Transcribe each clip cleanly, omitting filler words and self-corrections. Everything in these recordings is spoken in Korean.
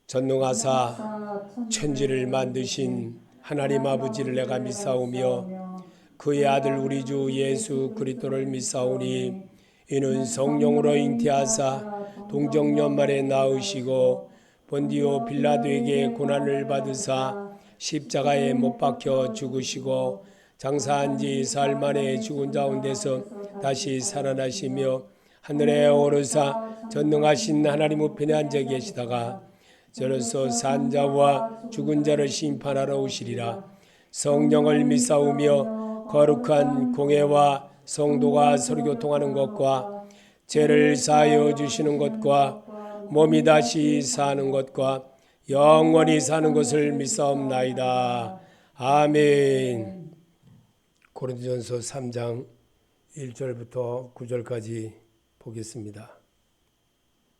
전능하사 천지를 만드신 하나님 아버지를 내가 믿사오며 그의 아들 우리 주 예수 그리스도를 믿사오니 이는 성령으로 잉태하사 동정연말에 낳으시고 본디오 빌라도에게 고난을 받으사 십자가에 못 박혀 죽으시고 장사한 지 사흘 만에 죽은 가운데서 다시 살아나시며 하늘에 오르사 전능하신 하나님 우편에 앉아 계시다가 저로서 산 자와 죽은 자를 심판하러 오시리라. 성령을 믿사오며 거룩한 공회와 성도가 서로 교통하는 것과 죄를 사하여 주시는 것과 몸이 다시 사는 것과 영원히 사는 것을 믿사옵나이다. 아멘. 고린도전서 3장 1절부터 9절까지 보겠습니다.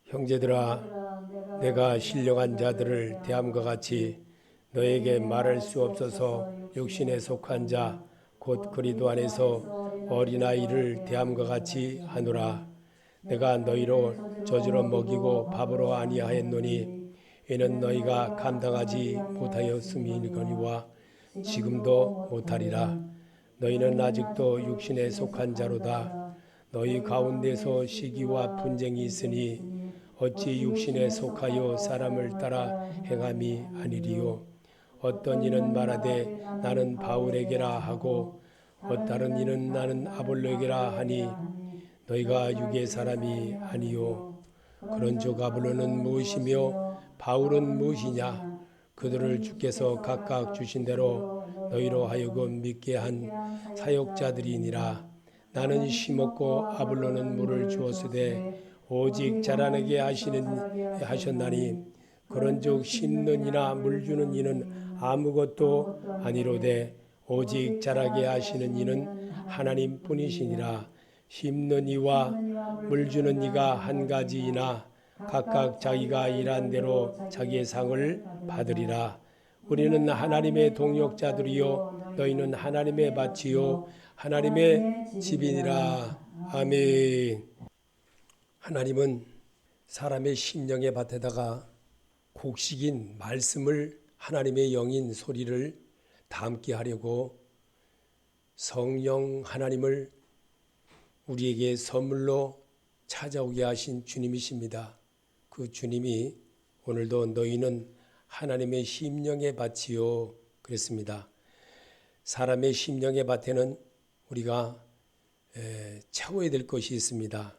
형제들아, 내가 신령한 자들을 대함과 같이 너에게 말할 수 없어서 육신에 속한 자 곧 그리스도 안에서 어린아이를 대함과 같이 하노라. 내가 너희로 젖으로 먹이고 밥으로 아니하였노니 이는 너희가 감당하지 못하였음이거니와 지금도 못하리라. 너희는 아직도 육신에 속한 자로다. 너희 가운데서 시기와 분쟁이 있으니 어찌 육신에 속하여 사람을 따라 행함이 아니리요. 어떤 이는 말하되 나는 바울에게라 하고 다른 이는 나는 아볼로에게라 하니 너희가 육의 사람이 아니요. 그런즉 아볼로는 무엇이며 바울은 무엇이냐? 그들을 주께서 각각 주신 대로 너희로 하여금 믿게 한 사역자들이니라. 나는 심었고 아볼로는 물을 주었으되 오직 자라나게 하셨나니 그런즉 심는 이나 물 주는 이는 아무것도 아니로되 오직 자라게 하시는 이는 하나님뿐이시니라. 심는 이와 물 주는 이가 한 가지이나 각각 자기가 일한 대로 자기의 상을 받으리라. 우리는 하나님의 동역자들이요 너희는 하나님의 밭이요 하나님의 집이니라. 아멘. 하나님은 사람의 심령의 밭에다가 곡식인 말씀을 하나님의 영인 소리를 담게 하려고 성령 하나님을 우리에게 선물로 찾아오게 하신 주님이십니다. 그 주님이 오늘도 너희는 하나님의 심령의 밭이요 그랬습니다. 사람의 심령의 밭에는 우리가 채워야 될 것이 있습니다.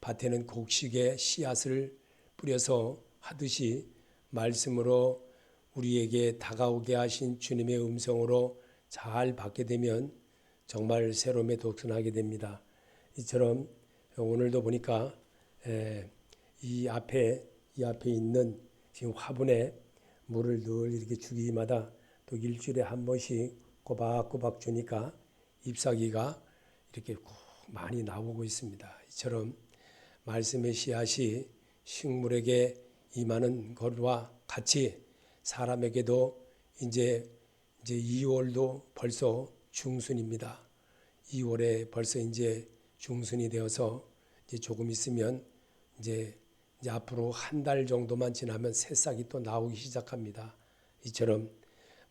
밭에는 곡식의 씨앗을 뿌려서 하듯이 말씀으로 우리에게 다가오게 하신 주님의 음성으로 잘 받게 되면 정말 새로움에 독선하게 됩니다. 이처럼 오늘도 보니까 이 앞에 있는 지금 화분에 물을 늘 이렇게 주기마다 또 일주일에 한 번씩 꼬박꼬박 주니까 잎사귀가 이렇게 꼭 많이 나오고 있습니다. 이처럼 말씀의 씨앗이 식물에게 임하는 것과 같이 사람에게도 이제 2월도 벌써 중순입니다. 2월에 벌써 이제 중순이 되어서 이제 조금 있으면 이제 앞으로 한 달 정도만 지나면 새싹이 또 나오기 시작합니다. 이처럼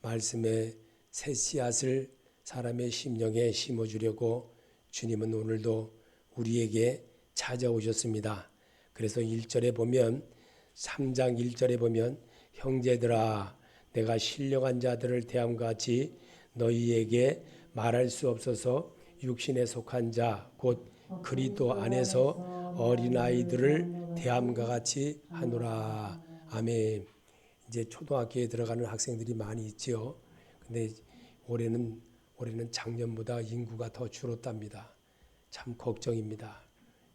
말씀의 새 씨앗을 사람의 심령에 심어주려고 주님은 오늘도 우리에게 찾아오셨습니다. 그래서 1절에 보면 3장 1절에 보면 형제들아 내가 신령한 자들을 대함과 같이 너희에게 말할 수 없어서 육신에 속한 자 곧 그리스도 안에서 어린아이들을 대함과 같이 하노라. 아멘. 이제 초등학교에 들어가는 학생들이 많이 있지요. 근데 올해는 작년보다 인구가 더 줄었답니다. 참 걱정입니다.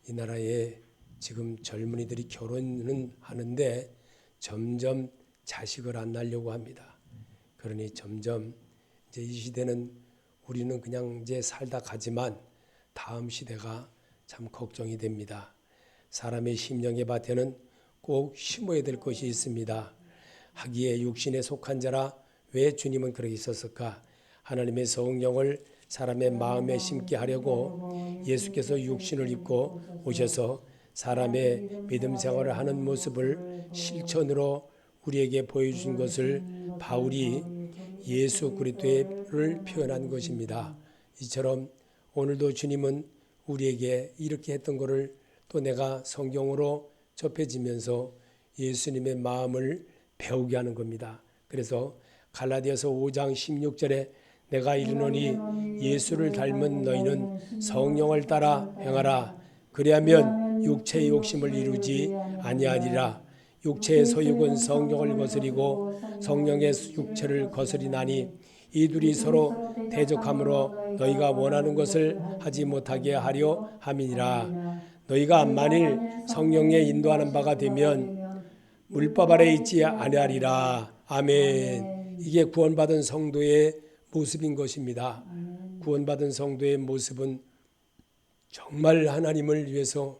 이 나라에 지금 젊은이들이 결혼은 하는데 점점 자식을 안 낳으려고 합니다. 그러니 점점 이제 이 시대는 우리는 그냥 이제 살다 가지만 다음 시대가 참 걱정이 됩니다. 사람의 심령의 밭에는 꼭 심어야 될 것이 있습니다. 하기에 육신에 속한 자라 왜 주님은 그렇게 있었을까? 하나님의 성령을 사람의 마음에 심게 하려고 예수께서 육신을 입고 오셔서 사람의 믿음 생활을 하는 모습을 실천으로 우리에게 보여주신 것을 바울이 예수 그리스도를 표현한 것입니다. 이처럼 오늘도 주님은 우리에게 이렇게 했던 것을 또 내가 성경으로 접해지면서 예수님의 마음을 배우게 하는 겁니다. 그래서 갈라디아서 5장 16절에 내가 이르노니 예수를 닮은 너희는 성령을 따라 행하라. 그리하면 육체의 욕심을 이루지 아니하리라. 육체의 소욕은 성령을 거스리고 성령의 육체를 거스리나니 이 둘이 서로 대적함으로 너희가 원하는 것을 하지 못하게 하려 함이니라. 너희가 만일 성령의 인도하는 바가 되면 물법 아래 있지 아니하리라. 아멘. 이게 구원받은 성도의 모습인 것입니다. 구원받은 성도의 모습은 정말 하나님을 위해서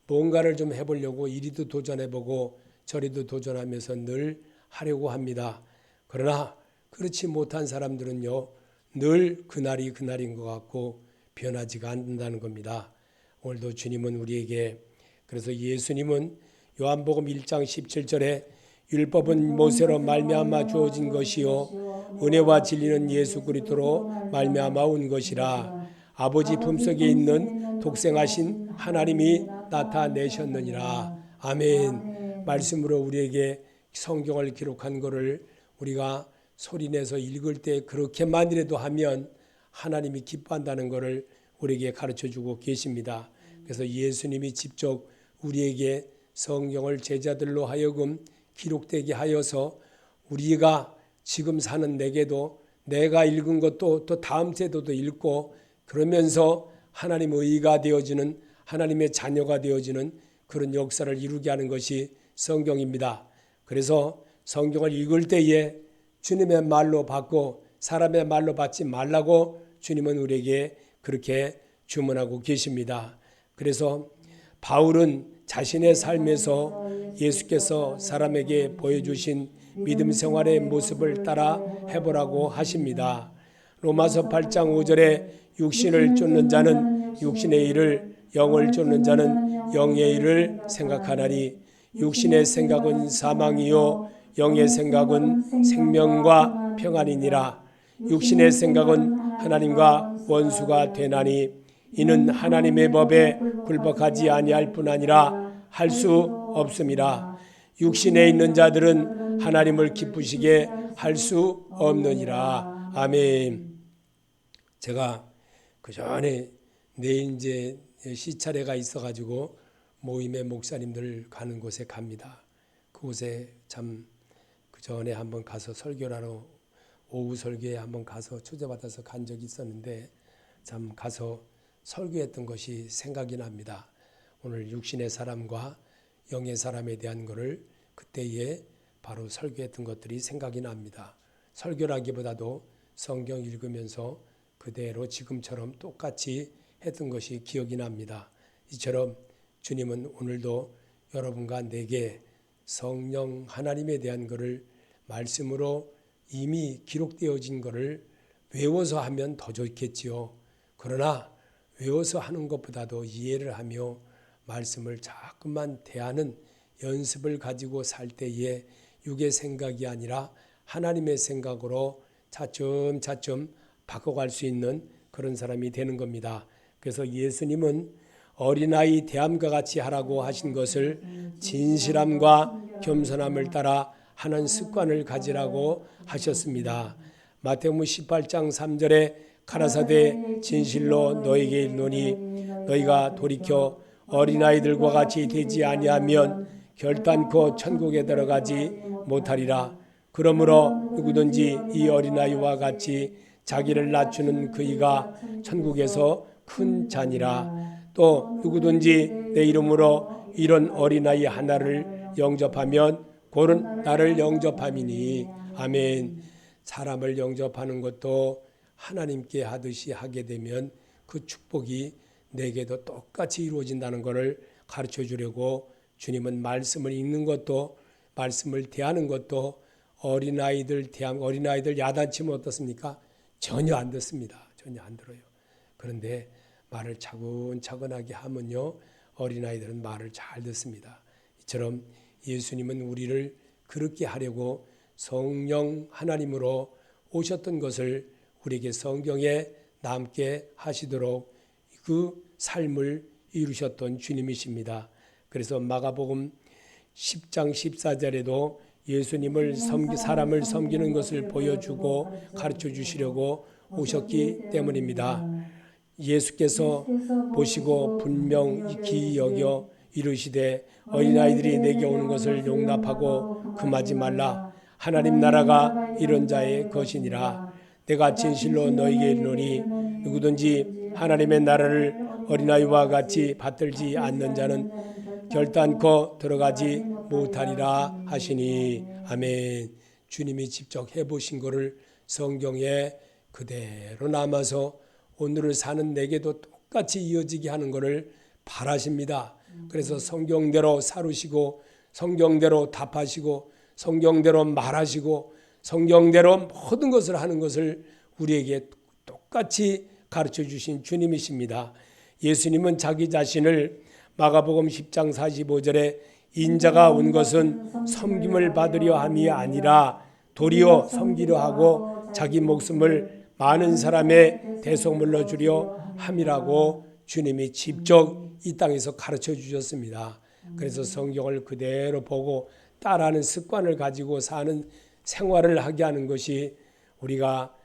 뭔가를 좀 해보려고 이리도 도전해보고 저리도 도전하면서 늘 하려고 합니다. 그러나 그렇지 못한 사람들은요, 늘 그날이 그날인 것 같고 변하지가 않는다는 겁니다. 오늘도 주님은 우리에게, 그래서 예수님은 요한복음 1장 17절에 율법은 모세로 말미암아 주어진 것이요 은혜와 진리는 예수 그리스도로 말미암아 온 것이라. 아버지 품속에 있는 독생하신 하나님이 나타내셨느니라. 아멘. 말씀으로 우리에게 성경을 기록한 것을 우리가 소리내서 읽을 때 그렇게만이라도 하면 하나님이 기뻐한다는 것을 우리에게 가르쳐주고 계십니다. 그래서 예수님이 직접 우리에게 성경을 제자들로 하여금 기록되게 하여서 우리가 지금 사는 내게도 내가 읽은 것도 또 다음 세대도 읽고 그러면서 하나님의 의가 되어지는, 하나님의 자녀가 되어지는 그런 역사를 이루게 하는 것이 성경입니다. 그래서 성경을 읽을 때에 주님의 말로 받고 사람의 말로 받지 말라고 주님은 우리에게 그렇게 주문하고 계십니다. 그래서 바울은 자신의 삶에서 예수께서 사람에게 보여주신 믿음 생활의 모습을 따라 해보라고 하십니다. 로마서 8장 5절에 육신을 쫓는 자는 육신의 일을, 영을 쫓는 자는 영의 일을 생각하나니 육신의 생각은 사망이요 영의 생각은 생명과 평안이니라. 육신의 생각은 하나님과 원수가 되나니 이는 하나님의 법에 굴복하지 아니할 뿐 아니라 할 수 없음이라. 육신에 있는 자들은 하나님을 기쁘시게 할 수 없느니라. 아멘. 제가 그 전에 내일 이제 시차례가 있어가지고 모임에 목사님들 가는 곳에 갑니다. 그곳에 참 그 전에 한번 가서 설교를 하러 오후 설교에 한번 가서 초대받아서 간 적이 있었는데 참 가서 설교했던 것이 생각이 납니다. 오늘 육신의 사람과 영의 사람에 대한 것을 그때에 바로 설교했던 것들이 생각이 납니다. 설교라기보다도 성경 읽으면서 그대로 지금처럼 똑같이 했던 것이 기억이 납니다. 이처럼 주님은 오늘도 여러분과 내게 성령 하나님에 대한 것을 말씀으로 이미 기록되어진 것을 외워서 하면 더 좋겠지요. 그러나 외워서 하는 것보다도 이해를 하며 말씀을 자꾸만 대하는 연습을 가지고 살 때에 육의 생각이 아니라 하나님의 생각으로 차츰차츰 바꿔갈 수 있는 그런 사람이 되는 겁니다. 그래서 예수님은 어린아이 대함과 같이 하라고 하신 것을 진실함과 겸손함을 따라 하는 습관을 가지라고 하셨습니다. 마태복음 18장 3절에 가라사대 진실로 너에게 이르노니 너희가 돌이켜 어린아이들과 같이 되지 아니하면 결단코 천국에 들어가지 못하리라. 그러므로 누구든지 이 어린아이와 같이 자기를 낮추는 그이가 천국에서 큰 자니라. 또 누구든지 내 이름으로 이런 어린아이 하나를 영접하면 곧은 나를 영접함이니. 아멘. 사람을 영접하는 것도 하나님께 하듯이 하게 되면 그 축복이 내게도 똑같이 이루어진다는 것을 가르쳐 주려고 주님은 말씀을 읽는 것도 말씀을 대하는 것도 어린아이들 야단치면 어떻습니까? 전혀 안 듣습니다. 전혀 안 들어요. 그런데 말을 차근차근하게 하면요 어린아이들은 말을 잘 듣습니다. 이처럼 예수님은 우리를 그렇게 하려고 성령 하나님으로 오셨던 것을 우리에게 성경에 남게 하시도록 그 삶을 이루셨던 주님이십니다. 그래서 마가복음 10장 14절에도 예수님을 사람을 섬기는 것을 보여주고 가르쳐 주시려고 오셨기 때문입니다. 예수께서 보시고 분명 기이 여겨 이르시되 어린아이들이 내게 오는 것을 용납하고 금하지 말라. 하나님 나라가 이런 자의 것이니라. 내가 진실로 너희에게 이르노니 누구든지 하나님의 나라를 어린아이와 같이 받들지 않는 자는 결단코 들어가지 못하리라 하시니. 아멘. 주님이 직접 해보신 것을 성경에 그대로 남아서 오늘을 사는 내게도 똑같이 이어지게 하는 것을 바라십니다. 그래서 성경대로 살으시고 성경대로 답하시고 성경대로 말하시고 성경대로 모든 것을 하는 것을 우리에게 똑같이 가르쳐 주신 주님이십니다. 예수님은 자기 자신을 마가복음 10장 45절에 인자가 온 것은 섬김을 받으려 함이 아니라 도리어 섬기려 하고 자기 목숨을 많은 사람의 대속물로 주려 함이라고 주님이 직접 이 땅에서 가르쳐 주셨습니다. 그래서 성경을 그대로 보고 따라하는 습관을 가지고 사는 생활을 하게 하는 것이 우리가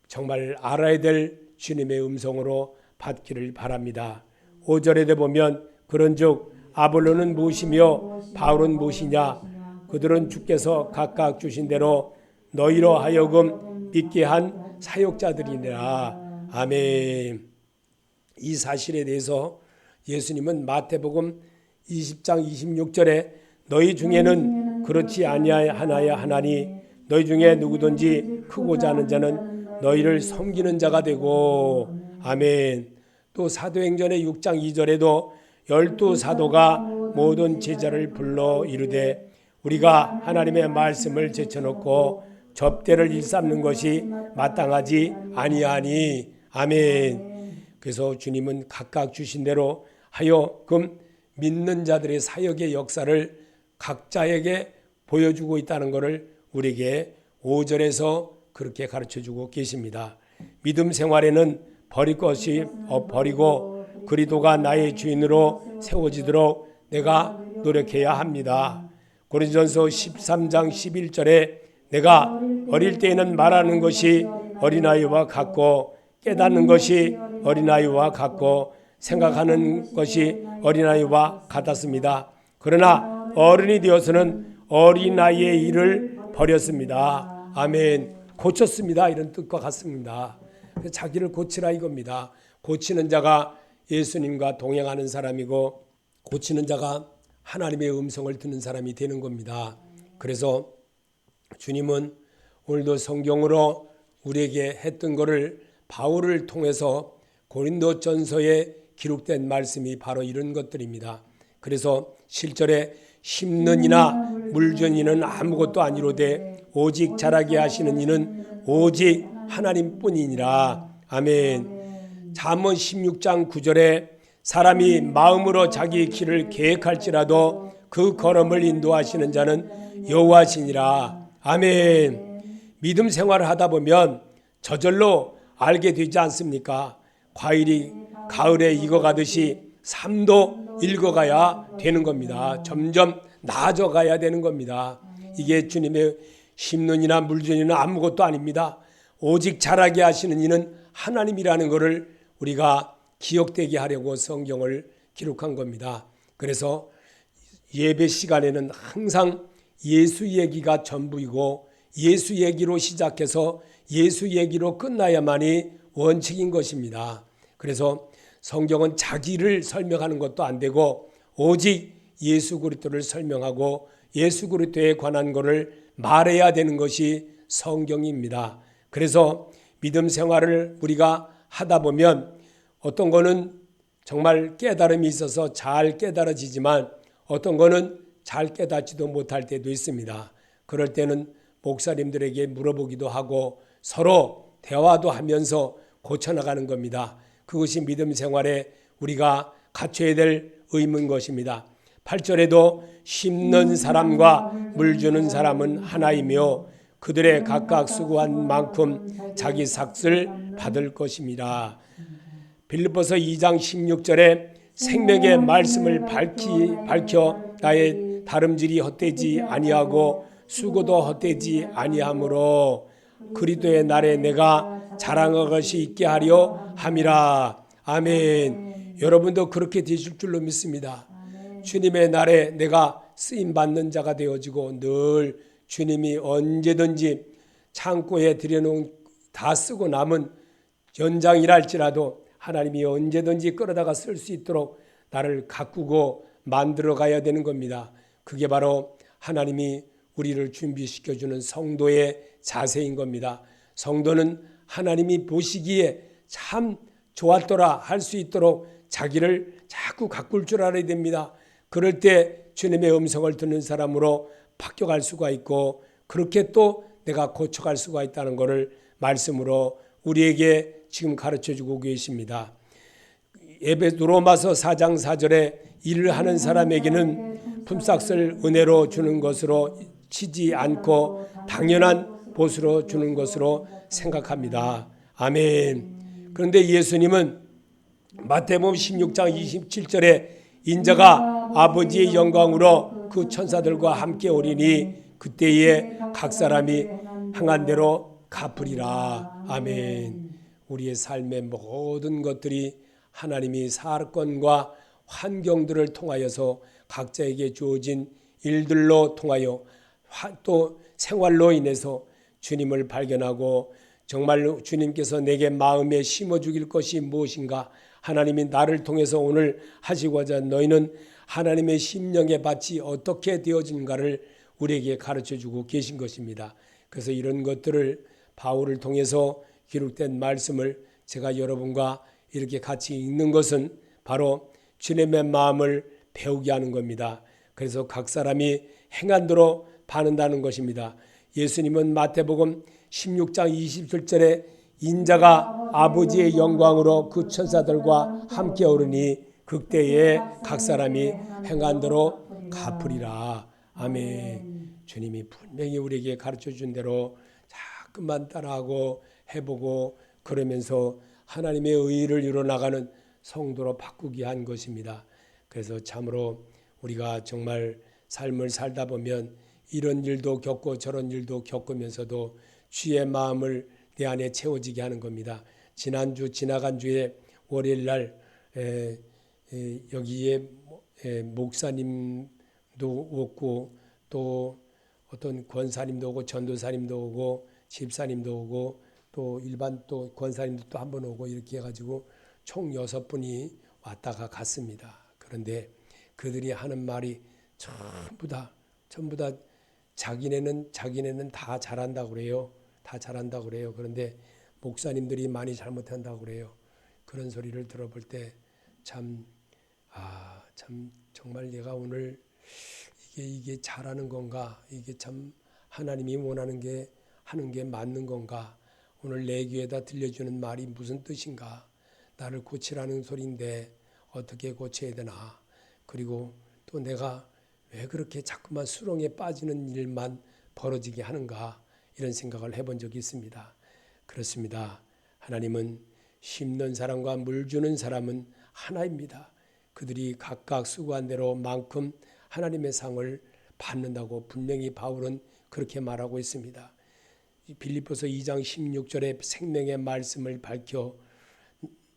정말 알아야 될 주님의 음성으로 받기를 바랍니다. 5절에 보면 그런즉 아볼로는 무엇이며 바울은 무엇이냐? 그들은 주께서 각각 주신 대로 너희로 하여금 믿게 한 사역자들이니라. 아멘. 이 사실에 대해서 예수님은 마태복음 20장 26절에 너희 중에는 그렇지 아니하나야 하나니 너희 중에 누구든지 크고자 하는 자는 너희를 섬기는 자가 되고. 아멘. 또 사도행전의 6장 2절에도 12사도가 모든 제자를 불러 이르되 우리가 하나님의 말씀을 제쳐놓고 접대를 일삼는 것이 마땅하지 아니하니. 아멘. 그래서 주님은 각각 주신 대로 하여금 믿는 자들의 사역의 역사를 각자에게 보여주고 있다는 것을 우리에게 5절에서 그렇게 가르쳐주고 계십니다. 믿음 생활에는 버릴 것이 버리고 그리스도가 나의 주인으로 세워지도록 내가 노력해야 합니다. 고린도전서 13장 11절에 내가 어릴 때에는 말하는 것이 어린아이와 같고 깨닫는 것이 어린아이와 같고 생각하는 것이 어린아이와 같았습니다. 그러나 어른이 되어서는 어린아이의 일을 버렸습니다. 아멘. 고쳤습니다. 이런 뜻과 같습니다. 자기를 고치라 이겁니다. 고치는 자가 예수님과 동행하는 사람이고 고치는 자가 하나님의 음성을 듣는 사람이 되는 겁니다. 그래서 주님은 오늘도 성경으로 우리에게 했던 것을 바울을 통해서 고린도전서에 기록된 말씀이 바로 이런 것들입니다. 그래서 실절에 심는 이나 물준 이는 아무것도 아니로되 오직 자라게 하시는 이는 오직 하나님뿐이니라. 아멘. 잠언 16장 9절에 사람이 마음으로 자기 길을 계획할지라도 그 걸음을 인도하시는 자는 여호와시니라. 아멘. 믿음 생활을 하다 보면 저절로 알게 되지 않습니까? 과일이 가을에 익어가듯이 삶도 읽어가야 되는 겁니다. 점점 나아져가야 되는 겁니다. 이게 주님의 심는 이나 물준 이는 아무것도 아닙니다. 오직 자라게 하시는 이는 하나님이라는 것을 우리가 기억되게 하려고 성경을 기록한 겁니다. 그래서 예배 시간에는 항상 예수 얘기가 전부이고 예수 얘기로 시작해서 예수 얘기로 끝나야만이 원칙인 것입니다. 그래서 성경은 자기를 설명하는 것도 안 되고 오직 예수 그리스도를 설명하고 예수 그리스도에 관한 것을 말해야 되는 것이 성경입니다. 그래서 믿음 생활을 우리가 하다 보면 어떤 거는 정말 깨달음이 있어서 잘 깨달아지지만 어떤 거는 잘 깨닫지도 못할 때도 있습니다. 그럴 때는 목사님들에게 물어보기도 하고 서로 대화도 하면서 고쳐나가는 겁니다. 그것이 믿음 생활에 우리가 갖춰야 될 의무인 것입니다. 8절에도 심는 사람과 물 주는 사람은 하나이며 그들의 각각 수고한 만큼 자기 삭을 받을 것임이라. 빌립보서 2장 16절에 생명의 말씀을 밝혀 나의 다름질이 헛되지 아니하고 수고도 헛되지 아니하므로 그리스도의 날에 내가 자랑할 것이 있게 하려 함이라. 아멘. 여러분도 그렇게 되실 줄로 믿습니다. 주님의 날에 내가 쓰임받는 자가 되어지고 늘 주님이 언제든지 창고에 들여놓은 다 쓰고 남은 연장이랄지라도 하나님이 언제든지 끌어다가 쓸 수 있도록 나를 가꾸고 만들어 가야 되는 겁니다. 그게 바로 하나님이 우리를 준비시켜주는 성도의 자세인 겁니다. 성도는 하나님이 보시기에 참 좋았더라 할 수 있도록 자기를 자꾸 가꿀 줄 알아야 됩니다. 그럴 때 주님의 음성을 듣는 사람으로 바뀌어갈 수가 있고 그렇게 또 내가 고쳐갈 수가 있다는 것을 말씀으로 우리에게 지금 가르쳐주고 계십니다. 로마서 4장 4절에 일을 하는 사람에게는 품삯을 은혜로 주는 것으로 치지 않고 당연한 보수로 주는 것으로 생각합니다. 아멘. 그런데 예수님은 마태복음 16장 27절에 인자가 아버지의 영광으로 그 천사들과 함께 오리니 그때에 각 사람이 행한 대로 갚으리라. 아멘. 우리의 삶의 모든 것들이 하나님이 사건과 환경들을 통하여서 각자에게 주어진 일들로 통하여 또 생활로 인해서 주님을 발견하고 정말로 주님께서 내게 마음에 심어주길 것이 무엇인가, 하나님이 나를 통해서 오늘 하시고자 너희는 하나님의 심령의 밭이 어떻게 되어진가를 우리에게 가르쳐주고 계신 것입니다. 그래서 이런 것들을 바울을 통해서 기록된 말씀을 제가 여러분과 이렇게 같이 읽는 것은 바로 주님의 마음을 배우게 하는 겁니다. 그래서 각 사람이 행한 대로 받는다는 것입니다. 예수님은 마태복음 16장 27절에 인자가 아버지의 영광으로 그 천사들과 함께 오르니 그때에 각 사람이 행한 대로 갚으리라. 아멘. 주님이 분명히 우리에게 가르쳐준 대로 자꾸만 따라하고 해보고 그러면서 하나님의 의를 이뤄나가는 성도로 바꾸게 한 것입니다. 그래서 참으로 우리가 정말 삶을 살다 보면 이런 일도 겪고 저런 일도 겪으면서도 주의 마음을 내 안에 채워지게 하는 겁니다. 지나간 주에 월요일 날 여기에 목사님도 오고 또 어떤 권사님도 오고 전도사님도 오고 집사님도 오고 또 일반 또 권사님도 또 한 번 오고 이렇게 해가지고 총 6분이 왔다가 갔습니다. 그런데 그들이 하는 말이 전부 다 자기네는 다 잘한다고 그래요. 다 잘한다고 그래요. 그런데 목사님들이 많이 잘못한다고 그래요. 그런 소리를 들어볼 때 참 정말 내가 오늘 이게 잘하는 건가? 이게 참 하나님이 원하는 게 하는 게 맞는 건가? 오늘 내 귀에다 들려주는 말이 무슨 뜻인가? 나를 고치라는 소리인데 어떻게 고쳐야 되나? 그리고 또 내가 왜 그렇게 자꾸만 수렁에 빠지는 일만 벌어지게 하는가? 이런 생각을 해본 적이 있습니다. 그렇습니다. 하나님은 심는 사람과 물 주는 사람은 하나입니다. 그들이 각각 수고한 대로 만큼 하나님의 상을 받는다고 분명히 바울은 그렇게 말하고 있습니다. 빌립보서 2장 16절에 생명의 말씀을 밝혀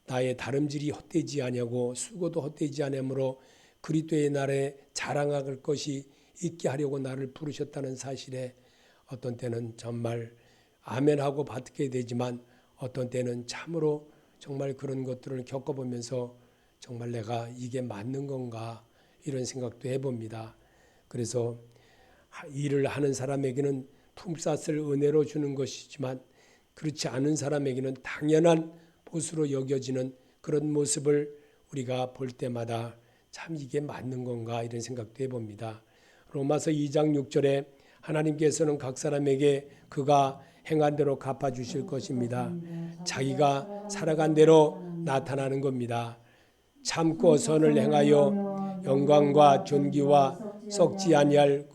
나의 다름질이 헛되지 아니하고 수고도 헛되지 아니하므로 그리스도의 날에 자랑할 것이 있게 하려고 나를 부르셨다는 사실에 어떤 때는 정말 아멘하고 받게 되지만 어떤 때는 참으로 정말 그런 것들을 겪어보면서 정말 내가 이게 맞는 건가 이런 생각도 해봅니다. 그래서 일을 하는 사람에게는 품삯을 은혜로 주는 것이지만 그렇지 않은 사람에게는 당연한 보수로 여겨지는 그런 모습을 우리가 볼 때마다 참 이게 맞는 건가 이런 생각도 해봅니다. 로마서 2장 6절에 하나님께서는 각 사람에게 그가 행한 대로 갚아주실 것입니다. 자기가 살아간 대로 나타나는 겁니다. 참고 선을 행하여 영광과 존귀와 썩지 아니할을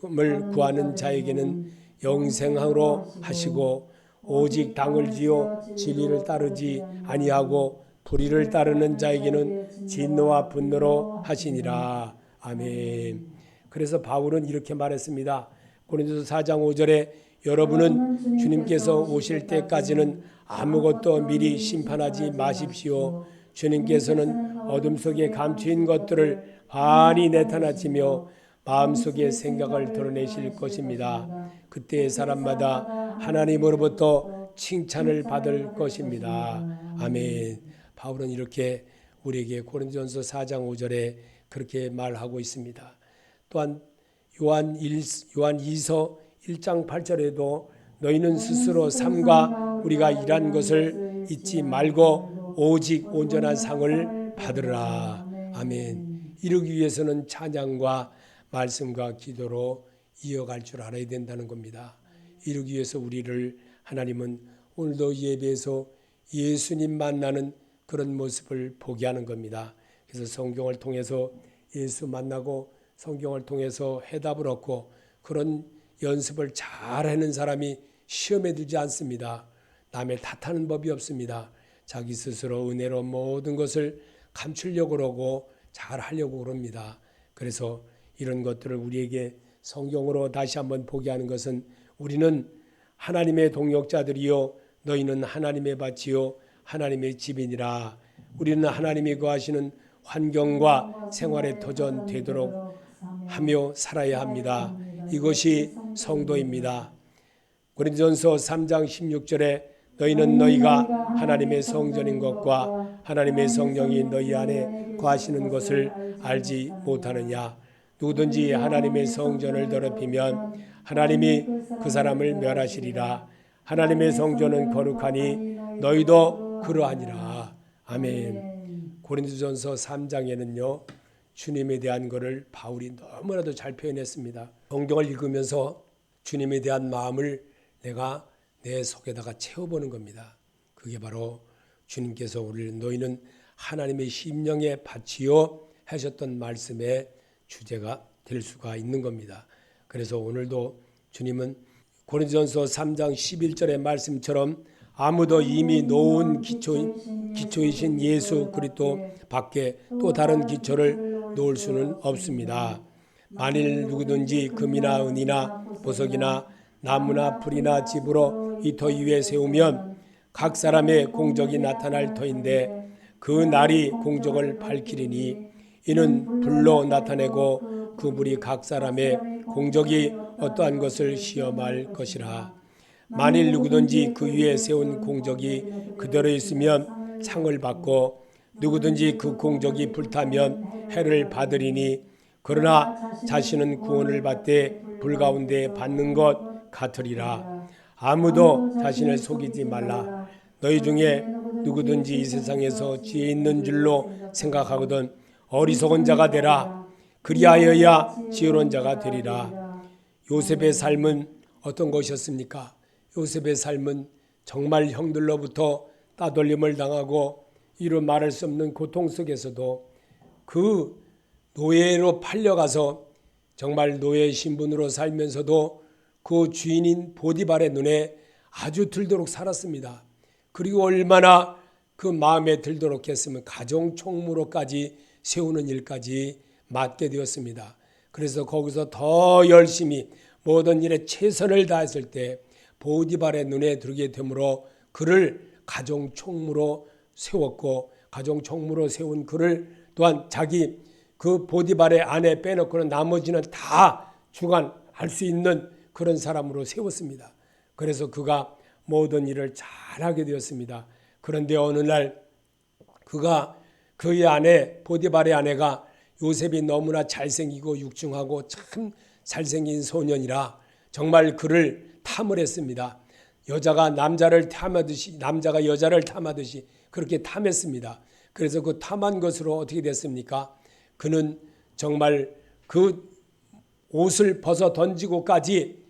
구하는 자에게는 영생으로 하시고 오직 당을 지어 진리를 따르지 아니하고 불의를 따르는 자에게는 진노와 분노로 하시니라. 아멘. 그래서 바울은 이렇게 말했습니다. 고린도서 4장 5절에 여러분은 주님께서 오실 때까지는 아무것도 미리 심판하지 마십시오. 주님께서는 어둠 속에 감추인 것들을 환히 나타나시며 마음속의 생각을 드러내실 것입니다. 그때 사람마다 하나님으로부터 칭찬을 받을 것입니다. 아멘. 바울은 이렇게 우리에게 고린도전서 4장 5절에 그렇게 말하고 있습니다. 또한 요한 2서 1장 8절에도 너희는 스스로 삼가 우리가 일한 것을 잊지 말고 오직 온전한 상을 받으라. 아멘. 이루기 위해서는 찬양과 말씀과 기도로 이어갈 줄 알아야 된다는 겁니다. 이루기 위해서 우리를 하나님은 오늘도 예배에서 예수님 만나는 그런 모습을 보게 하는 겁니다. 그래서 성경을 통해서 예수 만나고 성경을 통해서 해답을 얻고 그런 연습을 잘하는 사람이 시험에 들지 않습니다. 남의 탓하는 법이 없습니다. 자기 스스로 은혜로 모든 것을 감추려고 그러고 잘하려고 그럽니다. 그래서 이런 것들을 우리에게 성경으로 다시 한번 보게 하는 것은 우리는 하나님의 동역자들이요 너희는 하나님의 밭이요 하나님의 집이니라. 우리는 하나님이 거하시는 환경과 생활에 도전되도록 하며 살아야 합니다. 이것이 성도입니다. 고린도전서 3장 16절에 너희는 너희가 하나님의 성전인 것과 하나님의 성령이 너희 안에 거하시는 것을 알지 못하느냐. 누구든지 하나님의 성전을 더럽히면 하나님이 그 사람을 멸하시리라. 하나님의 성전은 거룩하니 너희도 그러하니라. 아멘. 고린도전서 3장에는요. 주님에 대한 것을 바울이 너무나도 잘 표현했습니다. 성경을 읽으면서 주님에 대한 마음을 내가 내 속에다가 채워보는 겁니다. 그게 바로 주님께서 우리를 너희는 하나님의 심령의 밭이요 하셨던 말씀의 주제가 될 수가 있는 겁니다. 그래서 오늘도 주님은 고린도전서 3장 11절의 말씀처럼 아무도 이미 놓은 기초이신 예수 그리스도 밖에 또 다른 기초를 놓을 수는 없습니다. 만일 누구든지 금이나 은이나 보석이나 나무나 풀이나 집으로 이 터 위에 세우면 각 사람의 공적이 나타날 터인데 그 날이 공적을 밝히리니 이는 불로 나타내고 그 불이 각 사람의 공적이 어떠한 것을 시험할 것이라. 만일 누구든지 그 위에 세운 공적이 그대로 있으면 상을 받고 누구든지 그 공적이 불타면 해를 받으리니 그러나 자신은 구원을 받되 불 가운데 받는 것 같으리라. 아무도 자신을 속이지 말라. 너희 중에 누구든지 이 세상에서 지혜 있는 줄로 생각하거든 어리석은 자가 되라. 그리하여야 지혜로운 자가 되리라. 요셉의 삶은 어떤 것이었습니까? 요셉의 삶은 정말 형들로부터 따돌림을 당하고 이루 말할 수 없는 고통 속에서도 그 노예로 팔려가서 정말 노예 신분으로 살면서도 그 주인인 보디발의 눈에 아주 들도록 살았습니다. 그리고 얼마나 그 마음에 들도록 했으면 가정 총무로까지 세우는 일까지 맡게 되었습니다. 그래서 거기서 더 열심히 모든 일에 최선을 다했을 때 보디발의 눈에 들게 되므로 그를 가정 총무로 세웠고 가정 총무로 세운 그를 또한 자기 그 보디발의 아내 빼놓고는 나머지는 다 주관할 수 있는 그런 사람으로 세웠습니다. 그래서 그가 모든 일을 잘하게 되었습니다. 그런데 어느 날 그가 그의 아내 보디발의 아내가 요셉이 너무나 잘생기고 육중하고 참 잘생긴 소년이라 정말 그를 탐을 했습니다. 여자가 남자를 탐하듯이 남자가 여자를 탐하듯이 그렇게 탐했습니다. 그래서 그 탐한 것으로 어떻게 됐습니까? 그는 정말 그 옷을 벗어 던지고까지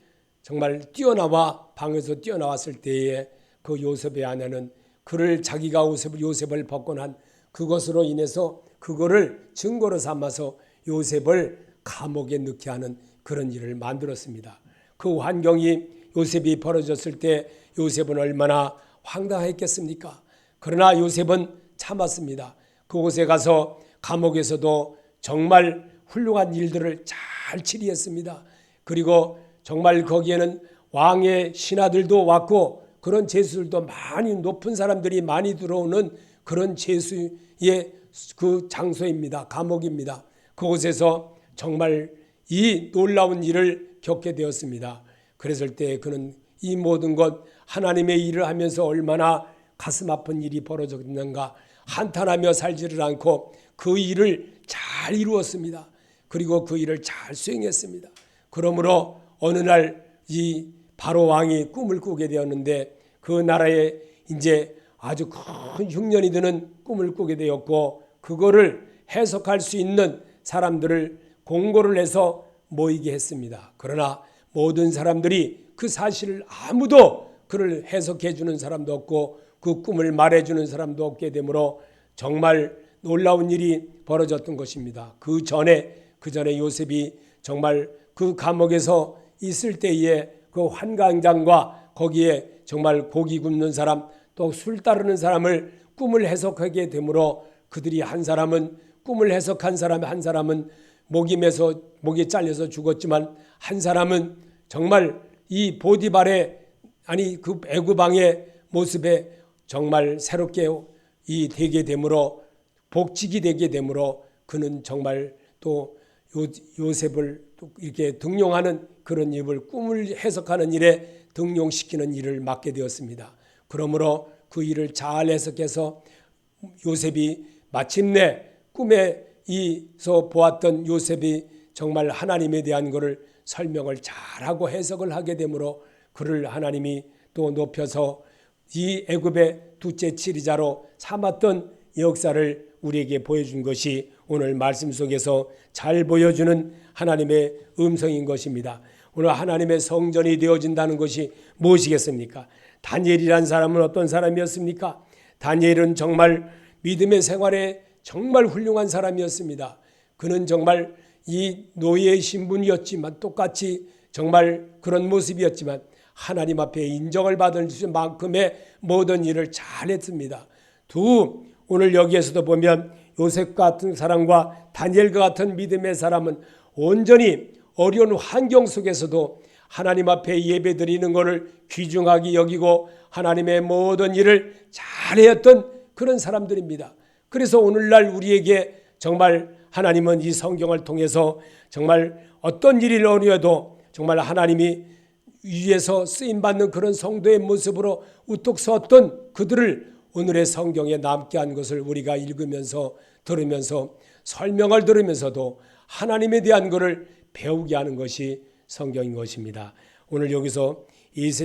정말 뛰어나와 방에서 뛰어나왔을 때에 그 요셉의 아내는 그를 자기가 요셉을 벗고 난 그것으로 인해서 그거를 증거로 삼아서 요셉을 감옥에 넣게 하는 그런 일을 만들었습니다. 그 환경이 요셉이 벌어졌을 때 요셉은 얼마나 황당했겠습니까? 그러나 요셉은 참았습니다. 그곳에 가서 감옥에서도 정말 훌륭한 일들을 잘 치리했습니다. 그리고 정말 거기에는 왕의 신하들도 왔고 그런 제수들도 많이 높은 사람들이 많이 들어오는 그런 제수의 그 장소입니다. 감옥입니다. 그곳에서 정말 이 놀라운 일을 겪게 되었습니다. 그랬을 때 그는 이 모든 것 하나님의 일을 하면서 얼마나 가슴 아픈 일이 벌어졌는가 한탄하며 살지를 않고 그 일을 잘 이루었습니다. 그리고 그 일을 잘 수행했습니다. 그러므로 어느 날 이 바로 왕이 꿈을 꾸게 되었는데 그 나라에 이제 아주 큰 흉년이 드는 꿈을 꾸게 되었고 그거를 해석할 수 있는 사람들을 공고를 해서 모이게 했습니다. 그러나 모든 사람들이 그 사실을 아무도 그를 해석해 주는 사람도 없고 그 꿈을 말해 주는 사람도 없게 되므로 정말 놀라운 일이 벌어졌던 것입니다. 그 전에 요셉이 정말 그 감옥에서 있을 때에 그 환관장과 거기에 정말 고기 굽는 사람 또 술 따르는 사람을 꿈을 해석하게 되므로 그들이 한 사람은 꿈을 해석한 사람 한 사람은 목이 잘려서 죽었지만 한 사람은 정말 이 보디발의 아니 그 애굽 왕의 모습에 정말 새롭게 이 되게 되므로 복직이 되게 되므로 그는 정말 또 요셉을 또 이렇게 등용하는 그런 일을 꿈을 해석하는 일에 등용시키는 일을 맡게 되었습니다. 그러므로 그 일을 잘 해석해서 요셉이 마침내 꿈에서 보았던 요셉이 정말 하나님에 대한 것을 설명을 잘하고 해석을 하게 되므로 그를 하나님이 또 높여서 이 애굽의 둘째 치리자로 삼았던 역사를 우리에게 보여준 것이 오늘 말씀 속에서 잘 보여주는 하나님의 음성인 것입니다. 오늘 하나님의 성전이 되어진다는 것이 무엇이겠습니까? 다니엘이라는 사람은 어떤 사람이었습니까? 다니엘은 정말 믿음의 생활에 정말 훌륭한 사람이었습니다. 그는 정말 이 노예의 신분이었지만 똑같이 정말 그런 모습이었지만 하나님 앞에 인정을 받을 만큼의 모든 일을 잘했습니다. 오늘 여기에서도 보면 요셉 같은 사람과 다니엘과 같은 믿음의 사람은 온전히 어려운 환경 속에서도 하나님 앞에 예배드리는 것을 귀중하게 여기고 하나님의 모든 일을 잘했던 그런 사람들입니다. 그래서 오늘날 우리에게 정말 하나님은 이 성경을 통해서 정말 어떤 일이 어려워도 정말 하나님이 위에서 쓰임받는 그런 성도의 모습으로 우뚝 섰던 그들을 오늘의 성경에 남게 한 것을 우리가 읽으면서 들으면서 설명을 들으면서도 하나님에 대한 것을 배우게 하는 것이 성경인 것입니다. 오늘 여기서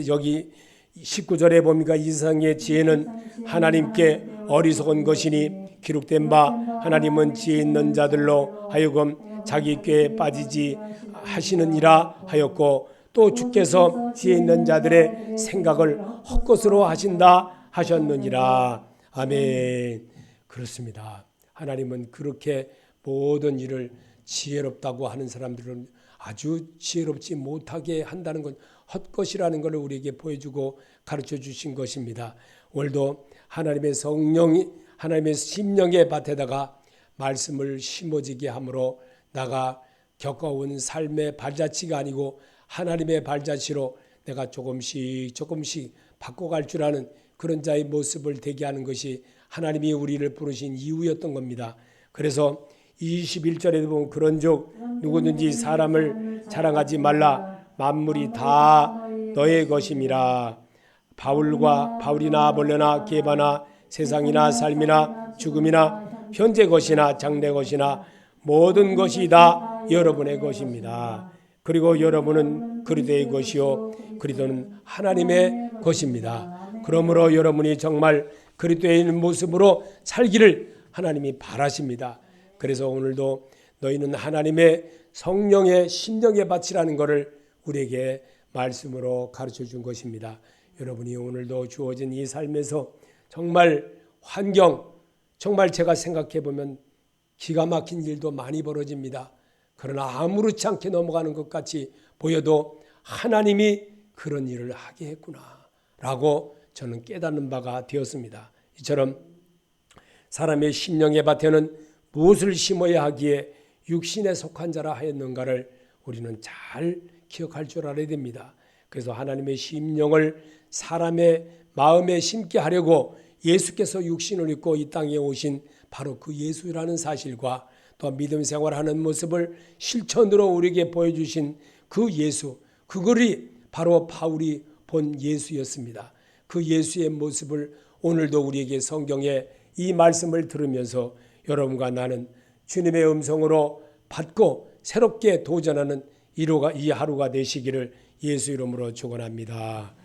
여기 19절에 보니까 이 세상의 지혜는 하나님께 어리석은 것이니 기록된 바 하나님은 지혜 있는 자들로 하여금 자기 꾀에 빠지지 하시느니라 하였고 또 주께서 지혜 있는 자들의 생각을 헛것으로 하신다 하셨느니라. 아멘. 그렇습니다. 하나님은 그렇게 모든 일을 지혜롭다고 하는 사람들은 아주 지혜롭지 못하게 한다는 건 헛것이라는 것을 우리에게 보여주고 가르쳐 주신 것입니다. 오늘도 하나님의 성령이 하나님의 심령의 밭에다가 말씀을 심어지게 함으로 나가 겪어온 삶의 발자취가 아니고 하나님의 발자취로 내가 조금씩 바꿔갈 줄 아는 그런 자의 모습을 되게 하는 것이 하나님이 우리를 부르신 이유였던 겁니다. 그래서 21절에도 보면 그런즉 누구든지 사람을 자랑하지 말라. 만물이 다 너의 것임이라. 바울이나 아볼로나 게바나 세상이나 삶이나 죽음이나 현재 것이나 장래 것이나 모든 것이 다 여러분의 것입니다. 그리고 여러분은 그리스도의 것이요 그리스도는 하나님의 것입니다. 그러므로 여러분이 정말 그리스도의 모습으로 살기를 하나님이 바라십니다. 그래서 오늘도 너희는 하나님의 성령의 심령의 밭이라는 것을 우리에게 말씀으로 가르쳐 준 것입니다. 여러분이 오늘도 주어진 이 삶에서 정말 환경, 정말 제가 생각해 보면 기가 막힌 일도 많이 벌어집니다. 그러나 아무렇지 않게 넘어가는 것 같이 보여도 하나님이 그런 일을 하게 했구나 라고 저는 깨닫는 바가 되었습니다. 이처럼 사람의 심령의 밭에는 무엇을 심어야 하기에 육신에 속한 자라 하였는가를 우리는 잘 기억할 줄 알아야 됩니다. 그래서 하나님의 심령을 사람의 마음에 심게 하려고 예수께서 육신을 입고 이 땅에 오신 바로 그 예수라는 사실과 또 믿음 생활하는 모습을 실천으로 우리에게 보여주신 그 예수, 그것이 바로 바울이 본 예수였습니다. 그 예수의 모습을 오늘도 우리에게 성경의 이 말씀을 들으면서 여러분과 나는 주님의 음성으로 받고 새롭게 도전하는 이 하루가 되시기를 예수 이름으로 축원합니다.